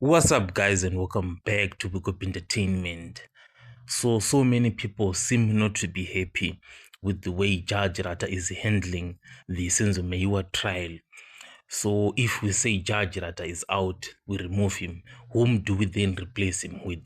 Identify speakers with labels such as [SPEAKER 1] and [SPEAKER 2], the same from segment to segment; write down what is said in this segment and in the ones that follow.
[SPEAKER 1] What's up, guys, and welcome back to Book Up Entertainment. So many people seem not to be happy with the way Judge Rata is handling the Senzo Meyiwa trial. So if we say Judge Rata is out, we remove him. Whom do we then replace him with?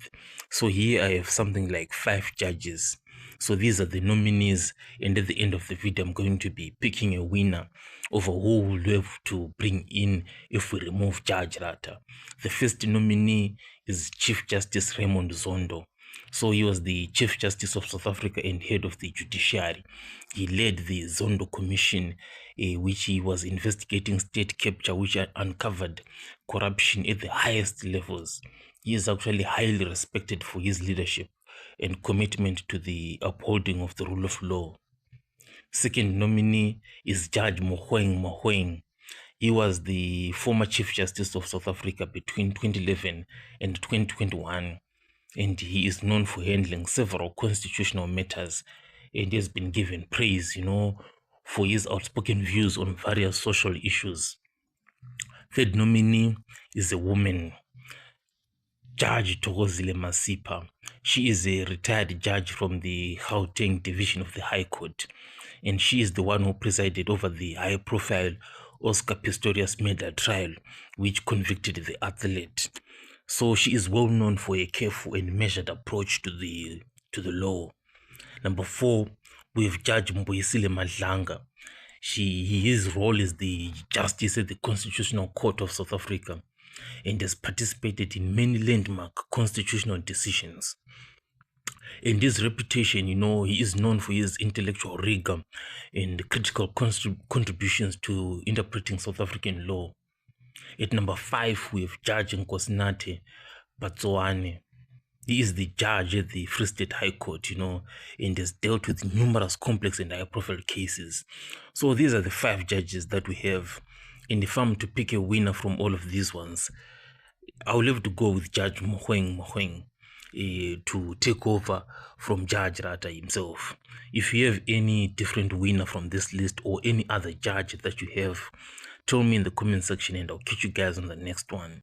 [SPEAKER 1] So here I have something like 5 judges. So these are the nominees, and at the end of the video, I'm going to be picking a winner over who we'll have to bring in if we remove Judge Rata. The first nominee is Chief Justice Raymond Zondo. So he was the Chief Justice of South Africa and head of the judiciary. He led the Zondo Commission, which he was investigating state capture, which uncovered corruption at the highest levels. He is actually highly respected for his leadership and commitment to the upholding of the rule of law. Second nominee is Judge Mogoeng Mogoeng. He was the former Chief Justice of South Africa between 2011 and 2021, and he is known for handling several constitutional matters, and he has been given praise, for his outspoken views on various social issues. Third nominee is a woman, Judge Thokozile Masipa. She is a retired judge from the Gauteng division of the High Court, and she is the one who presided over the high-profile Oscar Pistorius murder trial, which convicted the athlete. So she is well known for a careful and measured approach to the law. Number 4, we have Judge Mbuyisile Madlanga. His role is the justice at the Constitutional Court of South Africa and has participated in many landmark constitutional decisions. And his reputation, he is known for his intellectual rigor and critical contributions to interpreting South African law. At number 5, we have Judge Nkosinathi Batsoane. He is the judge at the Free State High Court, and has dealt with numerous complex and high-profile cases. So these are the 5 judges that we have. And if I'm to pick a winner from all of these ones, I will have to go with Judge Mogoeng Mogoeng to take over from Judge Rata himself. If you have any different winner from this list or any other judge that you have, tell me in the comment section and I'll catch you guys on the next one.